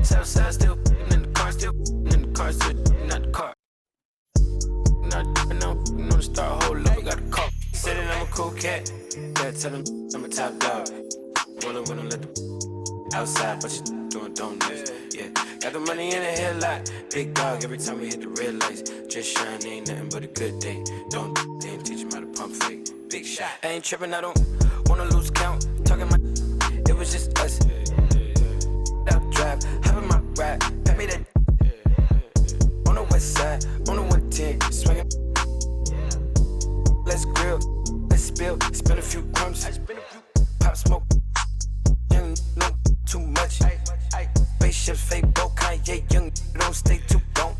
Southside still in the car, still in the car, still not the car. No, you know the star, hold up, I got a call. Said that I'm a cool cat, yeah, tell him I'm a top dog. Rollin' when I let the outside, but you doing donuts, yeah. Got the money in the headlight, big dog every time we hit the red lights. Just shine, ain't nothing but a good day. Don't they ain't teach him how to pump fake. Big shot, I ain't trippin', I don't wanna lose count. Talking my, it was just us. Out drive, hop in my ride, pat me that. On the west side, on the 110, swinging. Let's grill, let's spill, spin a few crumbs. Pop smoke, young, no too much. Spaceships, fake boat, Kanye, young, don't stay too long.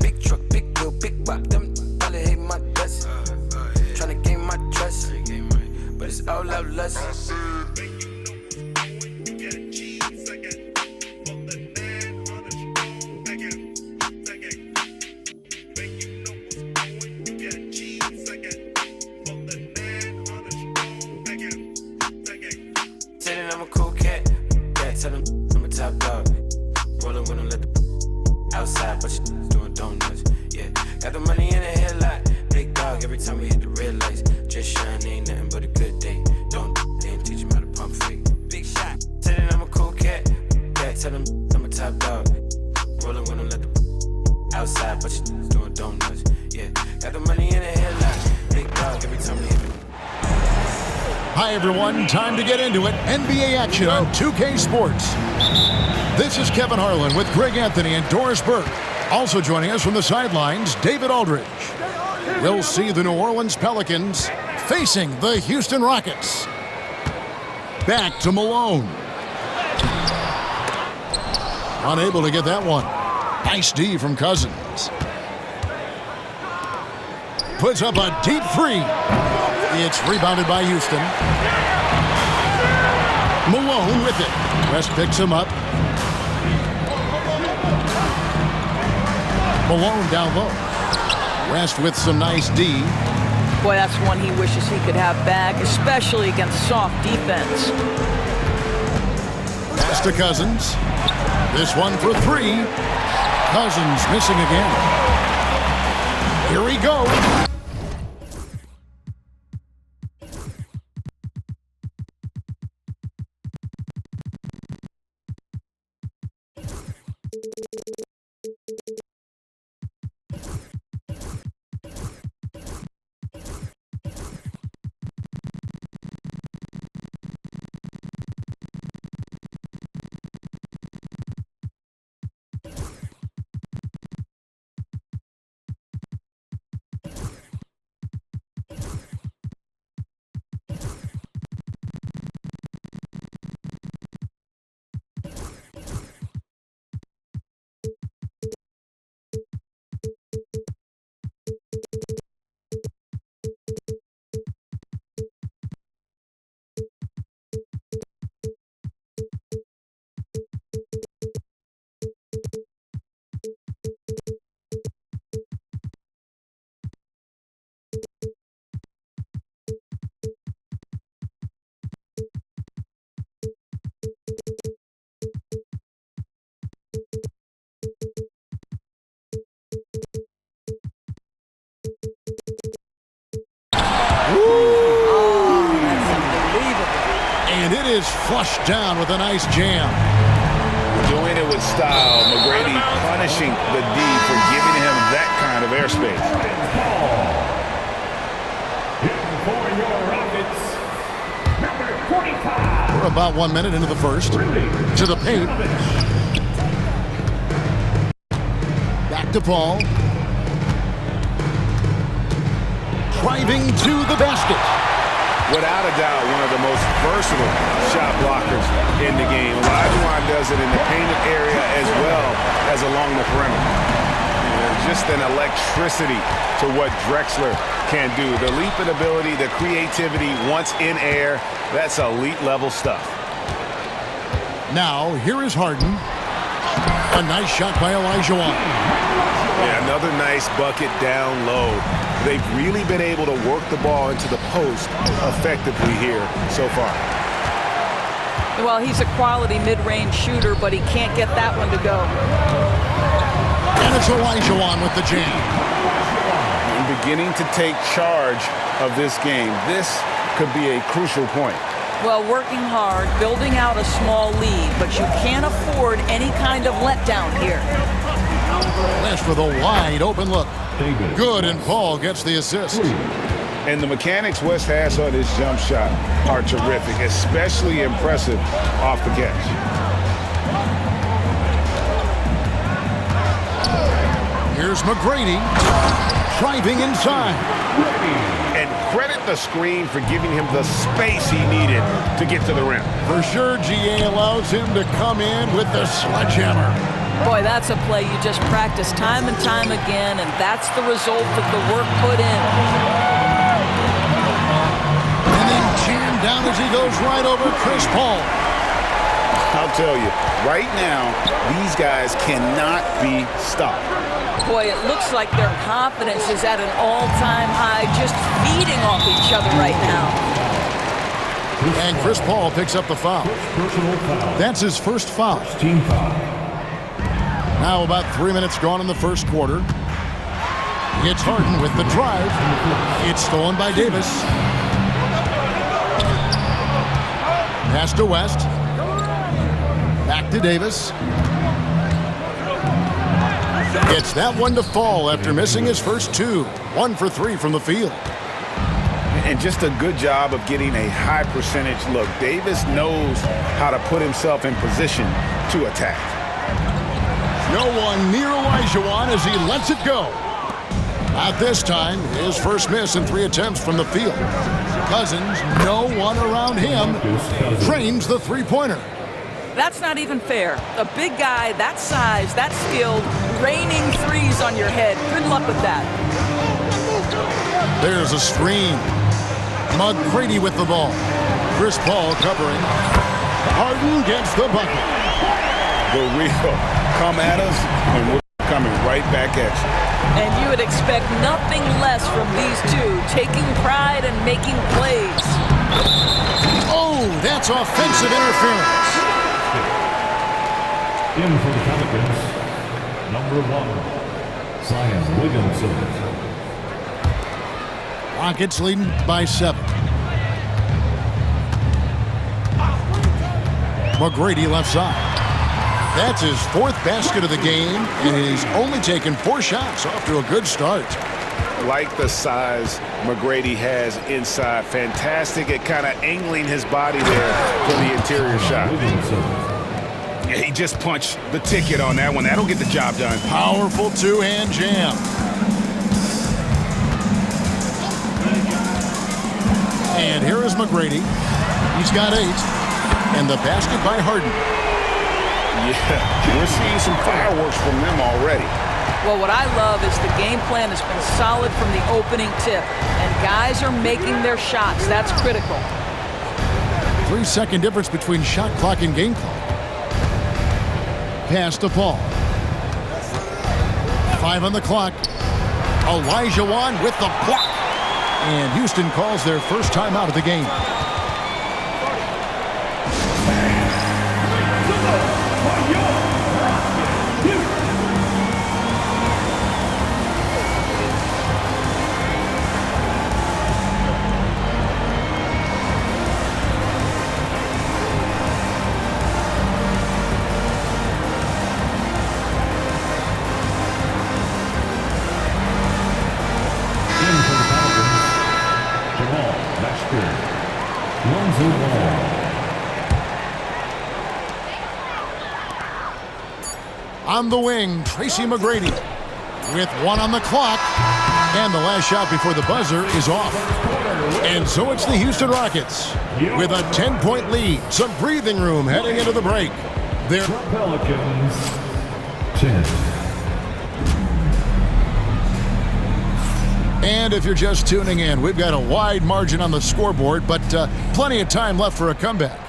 Big truck, big wheel, big rock, them probably hate my guts. Tryna gain my trust, but it's all out lust. Outside, but you doing donuts, yeah. Got the money in the headlight, big dog every time we hit the red lights. Just shine, ain't nothing but a good day. Don't they ain't teach him how to pump fake. Big shot, tell him I'm a cool cat, yeah. Tell him I'm a top dog. Rollin' when I let the outside, but you doing donuts, yeah. Got the money in the headlight, big dog every time we hit the. Hi everyone, time to get into it. NBA action on 2K Sports. This is Kevin Harlan with Greg Anthony and Doris Burke. Also joining us from the sidelines, David Aldridge. We'll see the New Orleans Pelicans facing the Houston Rockets. Back to Malone. Unable to get that one. Nice D from Cousins. Puts up a deep three. It's rebounded by Houston. Malone with it. West picks him up. Malone down low. West with some nice D. Boy, that's one he wishes he could have back, especially against soft defense. Pass to Cousins. This one for three. Cousins missing again. Here we go. Is flushed down with a nice jam. Doing it with style. McGrady punishing the D for giving him that kind of airspace. For your Rockets, number 45. We're about 1 minute into the first. To the paint. Back to Paul. Driving to the basket. Without a doubt, one of the most versatile shot blockers in the game. Olajuwon does it in the painted area as well as along the perimeter. Just an electricity to what Drexler can do. The leaping ability, the creativity once in air, that's elite level stuff. Now, here is Harden. A nice shot by Olajuwon. Yeah, another nice bucket down low. They've really been able to work the ball into the post effectively here so far. Well, he's a quality mid-range shooter, but he can't get that one to go. And it's Olajuwon with the jam. And beginning to take charge of this game. This could be a crucial point. Well, working hard, building out a small lead, but you can't afford any kind of letdown here. West with a wide open look. Good, and Paul gets the assist. And the mechanics West has on his jump shot are terrific, especially impressive off the catch. Here's McGrady driving inside. And credit the screen for giving him the space he needed to get to the rim. For sure, GA allows him to come in with the sledgehammer. Boy, that's a play you just practice time and time again, and that's the result of the work put in. And then jammed down as he goes right over Chris Paul. I'll tell you, right now, these guys cannot be stopped. Boy, it looks like their confidence is at an all-time high, just feeding off each other right now. And Chris Paul picks up the foul. That's his first foul. Team foul. Now about 3 minutes gone in the first quarter. It's Harden with the drive. It's stolen by Davis. Pass to West. Back to Davis. Gets that one to fall after missing his first two. 1 for 3 from the field. And just a good job of getting a high percentage look. Davis knows how to put himself in position to attack. No one near Olajuwon as he lets it go. At this time, his first miss in 3 attempts from the field. Cousins, no one around him, trains the three-pointer. That's not even fair. A big guy that size, that skilled, raining threes on your head. Good luck with that. There's a screen. McGrady with the ball. Chris Paul covering. Harden gets the bucket. The real come at us, and we're coming right back at you. And you would expect nothing less from these two, taking pride and making plays. Oh, that's offensive interference. In for the Pelicans, number 1, Zion Williamson. Rockets leading by 7. McGrady left side. That's his 4th basket of the game, and he's only taken 4 shots. Off to a good start. Like the size McGrady has inside. Fantastic at kind of angling his body there for the interior shot. Yeah, he just punched the ticket on that one. That'll get the job done. Powerful two-hand jam. And here is McGrady. He's got 8. And the basket by Harden. Yeah, we're seeing some fireworks from them already. Well, what I love is the game plan has been solid from the opening tip, and guys are making their shots. That's critical. 3-second difference between shot clock and game clock. Pass to Paul. 5 on the clock. Olajuwon with the block. And Houston calls their first timeout of the game. On the wing, Tracy McGrady with 1 on the clock. And the last shot before the buzzer is off. And so it's the Houston Rockets with a 10-point lead. Some breathing room heading into the break. They're Pelicans, 10. And if you're just tuning in, we've got a wide margin on the scoreboard, but plenty of time left for a comeback.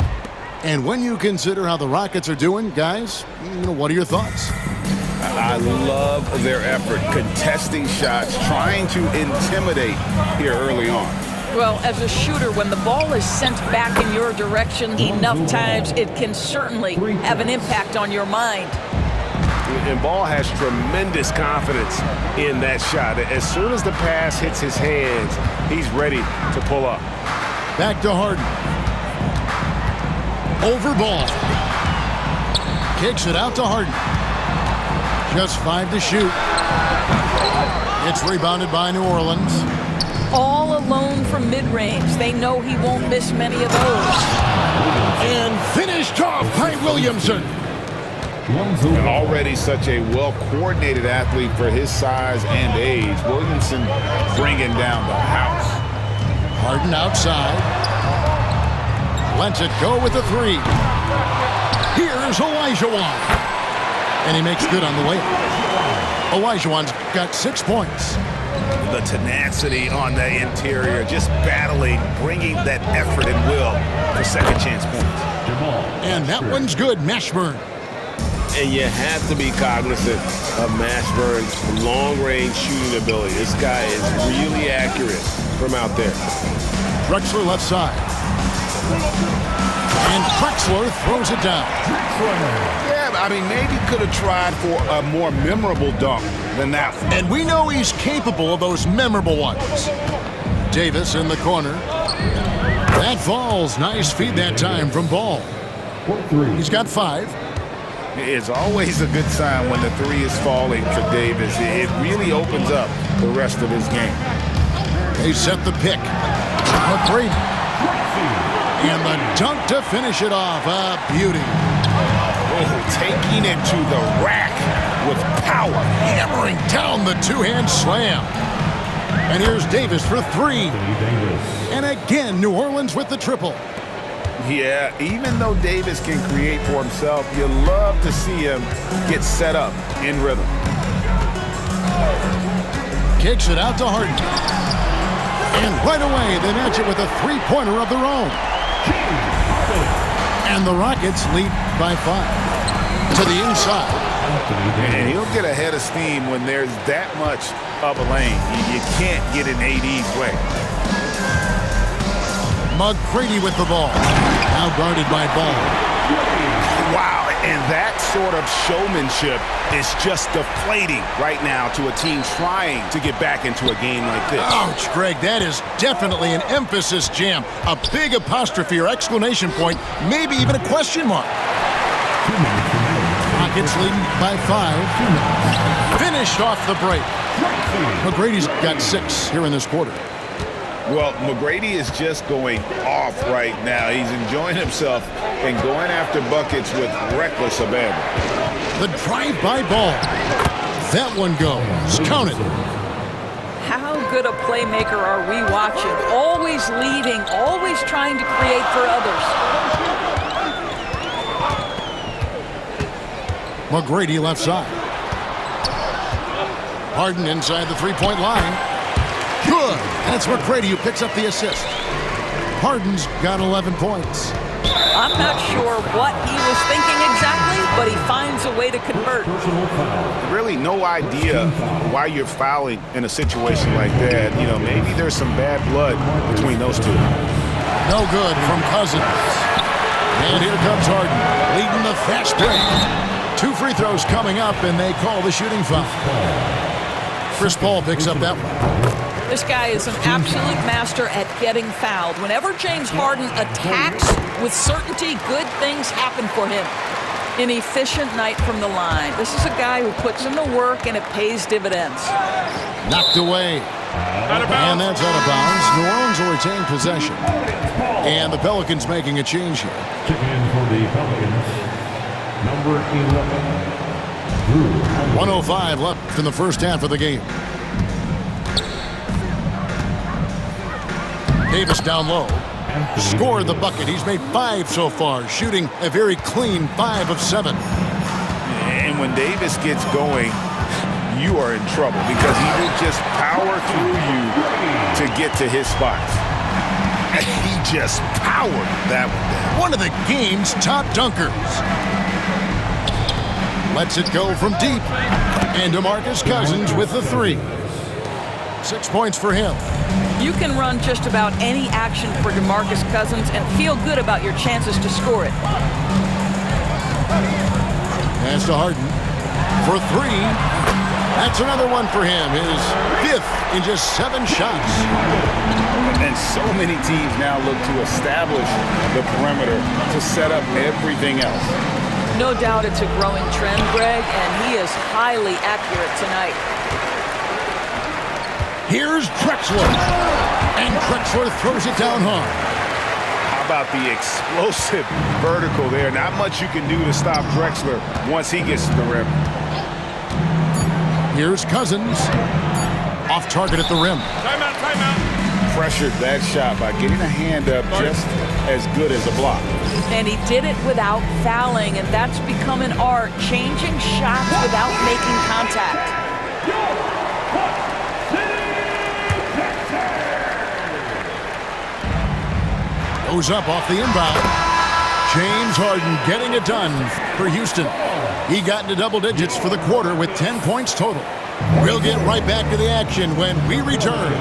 And when you consider how the Rockets are doing, guys, what are your thoughts? I love their effort, contesting shots, trying to intimidate here early on. Well, as a shooter, when the ball is sent back in your direction enough times, it can certainly have an impact on your mind. And Ball has tremendous confidence in that shot. As soon as the pass hits his hands, he's ready to pull up. Back to Harden. Over Ball. Kicks it out to Harden. Just 5 to shoot. It's rebounded by New Orleans. All alone from mid-range. They know he won't miss many of those. And finished off by Williamson. And already such a well-coordinated athlete for his size and age. Williamson bringing down the house. Harden outside. Lets it go with a 3. Here's Olajuwon. And he makes good on the layup. Olajuwon's got 6 points. The tenacity on the interior, just battling, bringing that effort and will for second chance points. And that one's good, Mashburn. And you have to be cognizant of Mashburn's long-range shooting ability. This guy is really accurate from out there. Drexler left side. And Drexler throws it down. Yeah, I mean, maybe could have tried for a more memorable dunk than that one. And we know he's capable of those memorable ones. Davis in the corner. That falls. Nice feed that time from Ball. He's got 5. It's always a good sign when the 3 is falling for Davis. It really opens up the rest of his game. They set the pick. McGrady. And the dunk to finish it off. A beauty. Oh, taking it to the rack with power. Hammering down the 2-hand slam. And here's Davis for 3. And again, New Orleans with the triple. Yeah, even though Davis can create for himself, you love to see him get set up in rhythm. Kicks it out to Harden. And right away, they match it with a 3-pointer of their own. And the Rockets lead by 5. To the inside. And he'll get ahead of steam when there's that much of a lane. You can't get in AD's way. McGrady with the ball. Now guarded by Ball. Wow, and that sort of showmanship is just deflating right now to a team trying to get back into a game like this. Ouch, Greg, that is definitely an emphasis jam. A big apostrophe or exclamation point, maybe even a question mark. Rockets leading by 5. Finished off the break. McGrady's got 6 here in this quarter. Well, McGrady is just going off right now. He's enjoying himself and going after buckets with reckless abandon. The drive-by Ball. That one goes. Count it. How good a playmaker are we watching? Always leading, always trying to create for others. McGrady left side. Harden inside the 3-point line. Good. That's McGrady who picks up the assist. Harden's got 11 points. I'm not sure what he was thinking exactly, but he finds a way to convert. Really no idea why you're fouling in a situation like that. You know, maybe there's some bad blood between those two. No good from Cousins. And here comes Harden, leading the fast break. 2 free throws coming up, and they call the shooting foul. Chris Paul picks up that one. This guy is an absolute master at getting fouled. Whenever James Harden attacks with certainty, good things happen for him. An efficient night from the line. This is a guy who puts in the work and it pays dividends. Knocked away. And that's out of bounds. New Orleans will retain possession. And the Pelicans making a change here. Check in for the Pelicans, number 11, Drew. 105 left in the first half of the game. Davis down low. Scored the bucket. He's made 5 so far, shooting a very clean 5 of 7. And when Davis gets going, you are in trouble because he will just power through you to get to his spots. He just powered that one down. One of the game's top dunkers. Lets it go from deep. And DeMarcus Cousins with the 3. 6 points for him. You can run just about any action for DeMarcus Cousins and feel good about your chances to score it. Pass to Harden for three. That's another one for him. His fifth in just 7 shots. And so many teams now look to establish the perimeter to set up everything else. No doubt it's a growing trend, Greg, and he is highly accurate tonight. Here's Drexler. And Drexler throws it down hard. How about the explosive vertical there? Not much you can do to stop Drexler once he gets to the rim. Here's Cousins. Off target at the rim. Timeout, timeout. Pressured that shot by getting a hand up just as good as a block. And he did it without fouling, and that's become an art, changing shots without making contact. Goes up off the inbound. James Harden getting it done for Houston. He got into double digits for the quarter with 10 points total. We'll get right back to the action when we return.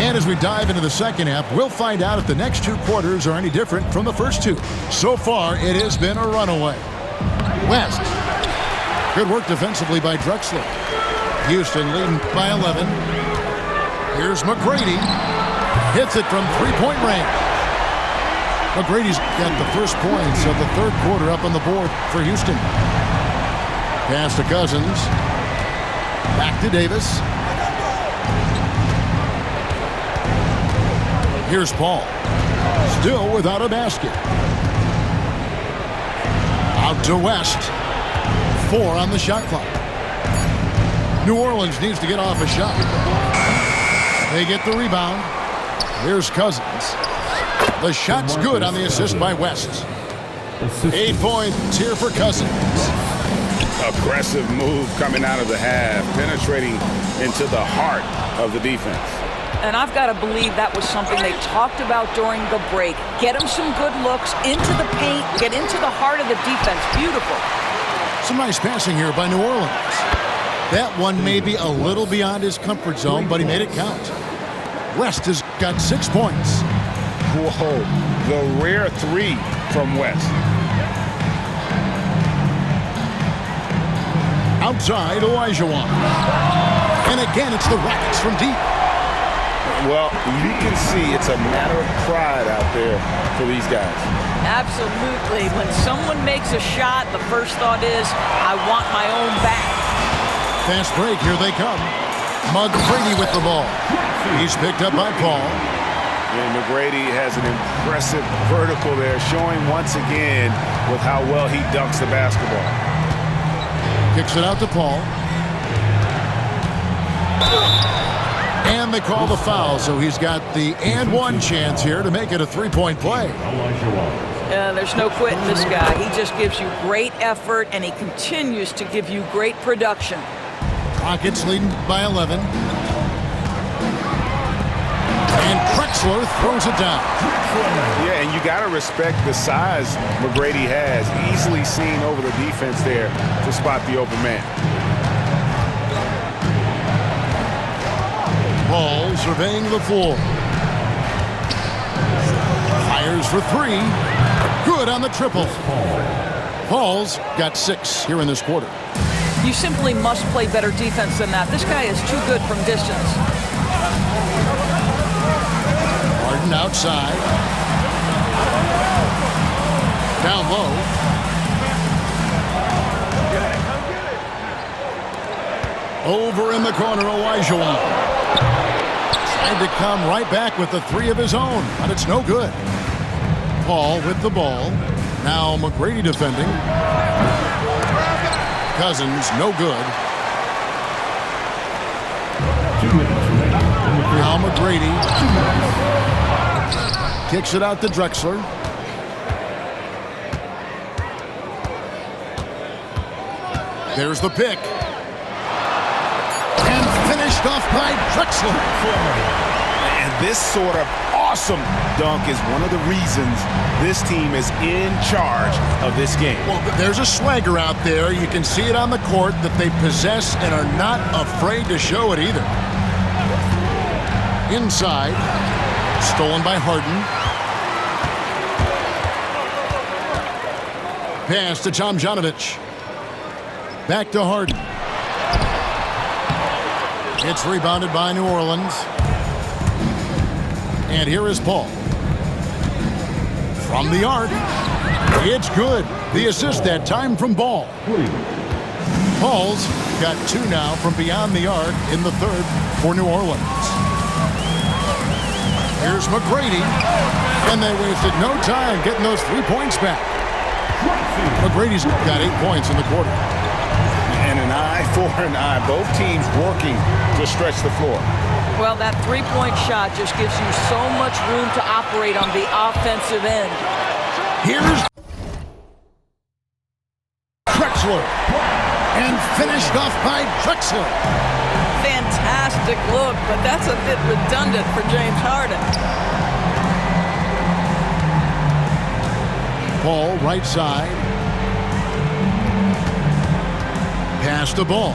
And as we dive into the second half, we'll find out if the next 2 quarters are any different from the first 2. So far, it has been a runaway. West. Good work defensively by Drexler. Houston leading by 11. Here's McGrady. Hits it from 3-point range. McGrady's got the first points of the third quarter up on the board for Houston. Pass to Cousins. Back to Davis. Here's Paul. Still without a basket. Out to West. 4 on the shot clock. New Orleans needs to get off a shot. They get the rebound. Here's Cousins. The shot's good on the assist by West. 8 points here for Cousins. Aggressive move coming out of the half, penetrating into the heart of the defense. And I've got to believe that was something they talked about during the break. Get him some good looks into the paint, get into the heart of the defense. Beautiful. Some nice passing here by New Orleans. That one may be a little beyond his comfort zone, but he made it count. West has got 6 points. Whoa, the rare 3 from West. Outside, Olajuwon. And again, it's the Rockets from deep. Well, you can see it's a matter of pride out there for these guys. Absolutely. When someone makes a shot, the first thought is, I want my own back. Fast break, here they come. McGrady with the ball. He's picked up by Paul. And McGrady has an impressive vertical there, showing once again with how well he dunks the basketball. Kicks it out to Paul. And they call the foul, so he's got the and one chance here to make it a 3-point play. There's no quitting this guy. He just gives you great effort, and he continues to give you great production. Rockets leading by 11. And Drexler throws it down. Yeah, and you got to respect the size McGrady has. Easily seen over the defense there to spot the open man. Paul surveying the floor. Fires for 3. Good on the triple. Paul's got 6 here in this quarter. You simply must play better defense than that. This guy is too good from distance. Harden outside. Down low. Over in the corner, Olajuwon. Trying to come right back with the 3 of his own, but it's no good. Paul with the ball. Now McGrady defending. Cousins, no good. Now McGrady kicks it out to Drexler. There's the pick. And finished off by Drexler. And this sort of awesome dunk is one of the reasons this team is in charge of this game. Well, there's a swagger out there. You can see it on the court that they possess and are not afraid to show it either. Inside. Stolen by Harden. Pass to Tomjanovich. Back to Harden. It's rebounded by New Orleans. And here is Paul. From the arc. It's good. The assist that time from Ball. Paul's got 2 now from beyond the arc in the third for New Orleans. Here's McGrady. And they wasted no time getting those 3 points back. McGrady's got 8 points in the quarter. And an eye for an eye. Both teams working to stretch the floor. Well, that 3-point shot just gives you so much room to operate on the offensive end. Here's Drexler. And finished off by Drexler. Fantastic look, but that's a bit redundant for James Harden. Paul, right side. Pass the ball.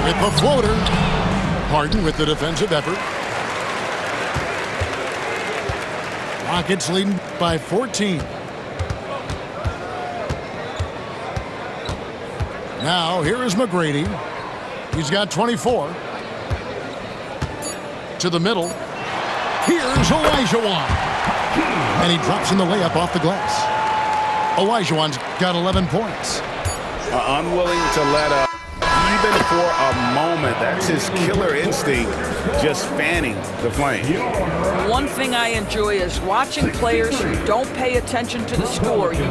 With the floater. Harden with the defensive effort. Rockets leading by 14. Now, here is McGrady. He's got 24. To the middle. Here's Olajuwon. And he drops in the layup off the glass. Olajuwon's got 11 points. Unwilling to let up even for a moment. That's his killer instinct, just fanning the flame. One thing I enjoy is watching players who don't pay attention to the score. 50.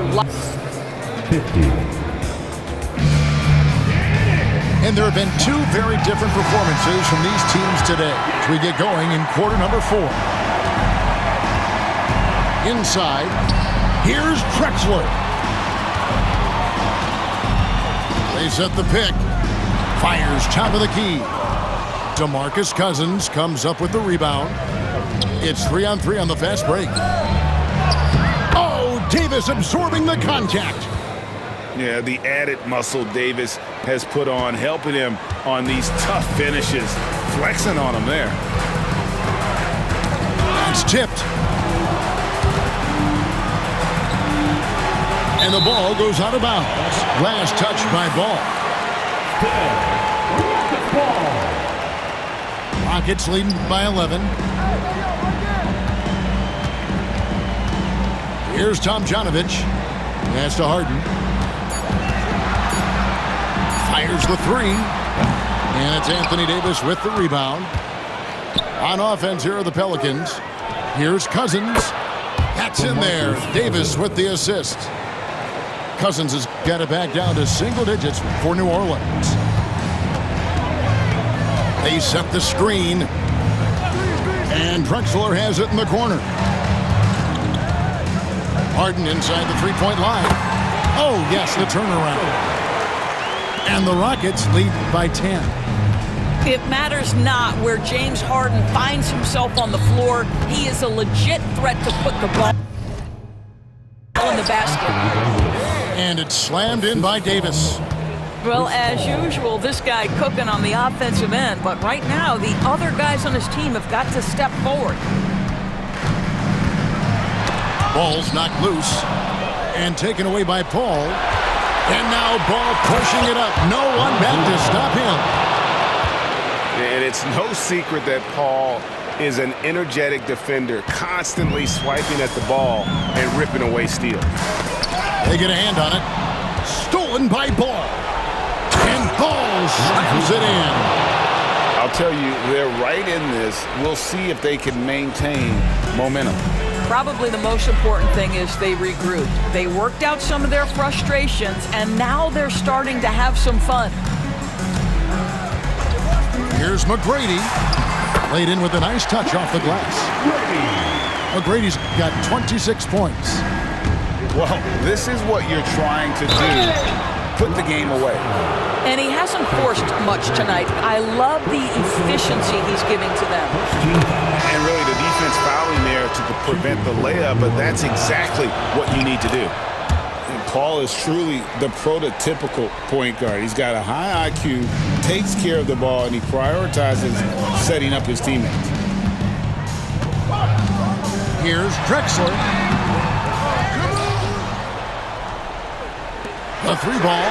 And there have been 2 very different performances from these teams today as we get going in quarter number 4. Inside, here's Drexler. They set the pick. Fires top of the key. DeMarcus Cousins comes up with the rebound. It's 3-on-3 on the fast break. Oh, Davis absorbing the contact. Yeah, the added muscle Davis has put on, helping him on these tough finishes. Flexing on him there. It's tipped. And the ball goes out of bounds. Last touch by Ball. Rockets leading by 11. Here's Tomjanovich. Pass to Harden. Fires the 3. And it's Anthony Davis with the rebound. On offense, here are the Pelicans. Here's Cousins. That's in there. Davis with the assist. Cousins has got it back down to single digits for New Orleans. They set the screen. And Drexler has it in the corner. Harden inside the 3-point line. Oh, yes, the turnaround. And the Rockets lead by 10. It matters not where James Harden finds himself on the floor. He is a legit threat to put the ball in the basket. And it's slammed in by Davis. Well, as usual, this guy cooking on the offensive end, but right now the other guys on his team have got to step forward. Ball's knocked loose and taken away by Paul. And now Ball pushing it up. No one back to stop him. And it's no secret that Paul is an energetic defender, constantly swiping at the ball and ripping away steals. They get a hand on it. Stolen by Ball. And Ball slams it in. I'll tell you, they're right in this. We'll see if they can maintain momentum. Probably the most important thing is they regrouped. They worked out some of their frustrations, and now they're starting to have some fun. Here's McGrady. Laid in with a nice touch off the glass. McGrady's got 26 points. Well, this is what you're trying to do. Put the game away. And he hasn't forced much tonight. I love the efficiency he's giving to them. And really, the defense fouling there to prevent the layup, but that's exactly what you need to do. And Paul is truly the prototypical point guard. He's got a high IQ, takes care of the ball, and he prioritizes setting up his teammates. Here's Drexler. The three ball.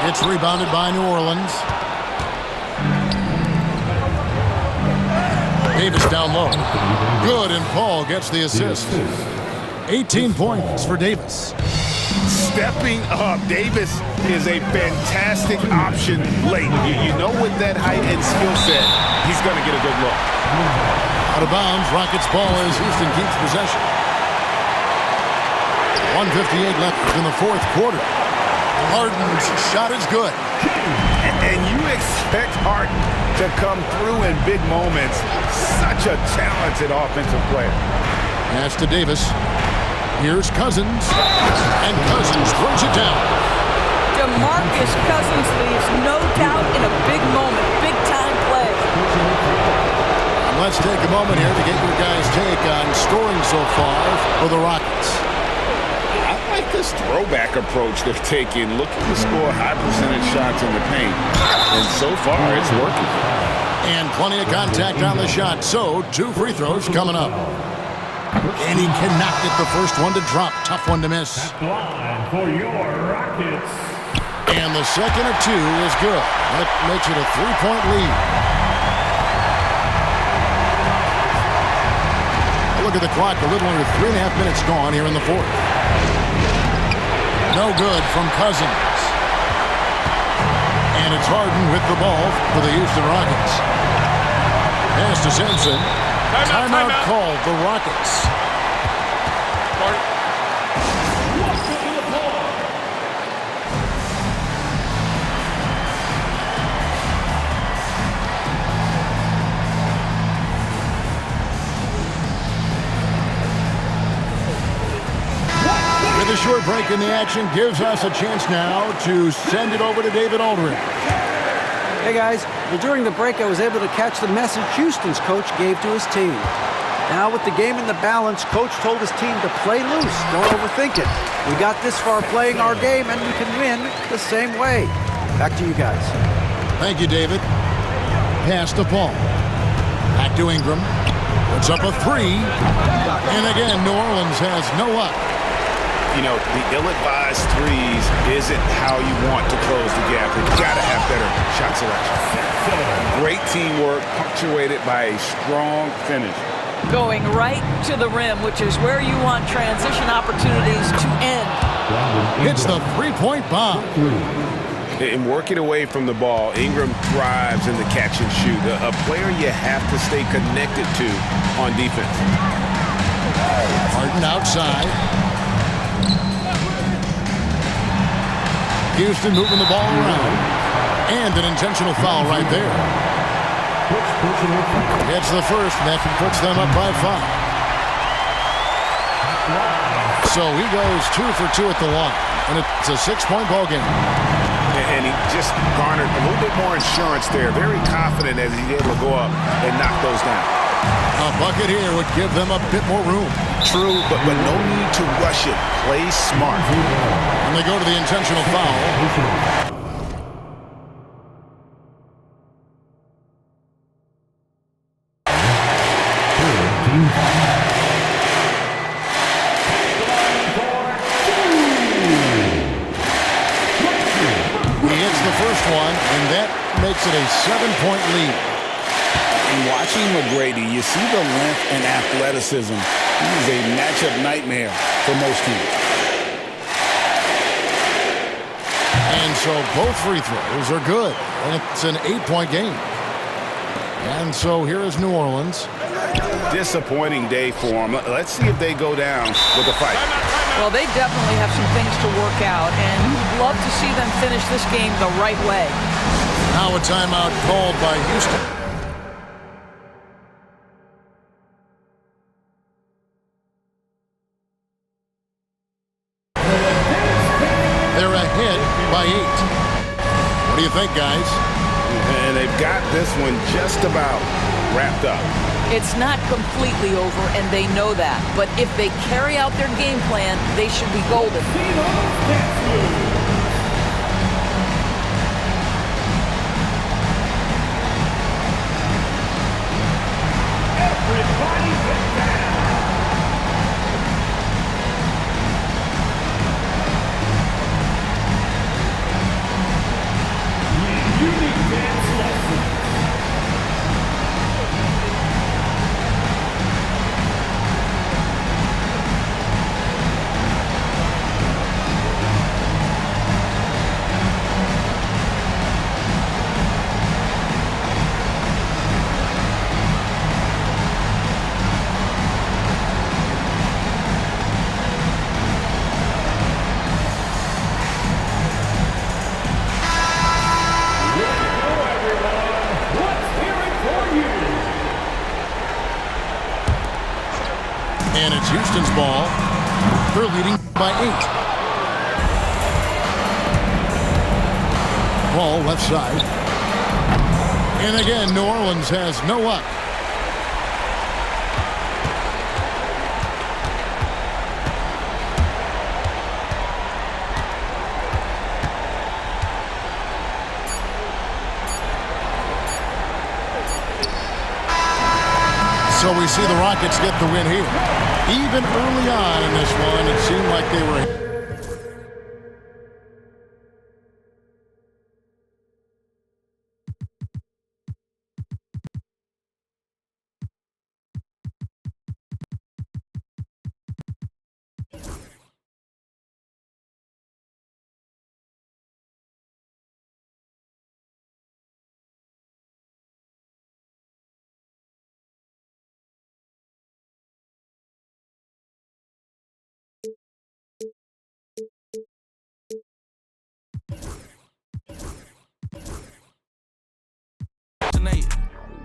It's rebounded by New Orleans. Davis down low. Good, and Paul gets the assist. 18 points for Davis. Stepping up, Davis is a fantastic option late. You know with that height and skill set, he's going to get a good look. Out of bounds, Rockets ball as Houston keeps possession. 1:58 left in the fourth quarter. Harden's shot is good. And you expect Harden to come through in big moments. Such a talented offensive player. Pass to Davis. Here's Cousins. And Cousins throws it down. DeMarcus Cousins leaves no doubt in a big moment, big-time play. Let's take a moment here to get your guys' take on scoring so far for the Rockets. I like this throwback approach they're taking, looking to score high percentage shots in the paint. And so far, it's working. And plenty of contact on the shot, so 2 free throws coming up. And he cannot get the first one to drop. Tough one to miss. Line for your Rockets. And the second of 2 is good. That makes it a 3-point lead. Look at the clock, a little under 3.5 minutes gone here in the fourth. No good from Cousins. And it's Harden with the ball for the Houston Rockets. Pass to Simpson. Timeout called, the Rockets. The short break in the action gives us a chance now to send it over to David Aldridge. Hey guys, well, during the break I was able to catch the message Houston's coach gave to his team. Now with the game in the balance, coach told his team to play loose, don't overthink it. We got this far playing our game and we can win the same way. Back to you guys. Thank you, David. Pass to Paul. Back to Ingram. Puts up a 3. And again, New Orleans has no luck. You know, the ill-advised threes isn't how you want to close the gap. You've got to have better shot selection. Great teamwork, punctuated by a strong finish. Going right to the rim, which is where you want transition opportunities to end. Hits the 3-point bomb. In working away from the ball, Ingram thrives in the catch and shoot. A player you have to stay connected to on defense. Harden outside. Houston moving the ball around. And an intentional foul right there. Gets the first, and that puts them up by 5. So he goes 2 for 2 at the line. And it's a 6-point ball game. And he just garnered a little bit more insurance there. Very confident as he's able to go up and knock those down. A bucket here would give them a bit more room. True, but no need to rush it. Play smart. And they go to the intentional foul. He hits the first one, and that makes it a 7-point lead. And watching McGrady, you see the length and athleticism. He is a matchup nightmare for most teams. And so both free throws are good. And it's an 8-point game. And so here is New Orleans. Disappointing day for them. Let's see if they go down with a fight. Well, they definitely have some things to work out, and you'd love to see them finish this game the right way. Now a timeout called by Houston. They're ahead by 8. What do you think, guys? And they've got this one just about wrapped up. It's not completely over, and they know that. But if they carry out their game plan, they should be golden. Everybody get down. Unique dance lesson. And it's Houston's ball. They're leading by 8. Ball left side. And again, New Orleans has no luck. So we see the Rockets get the win here. Even early on in this one, it seemed like they were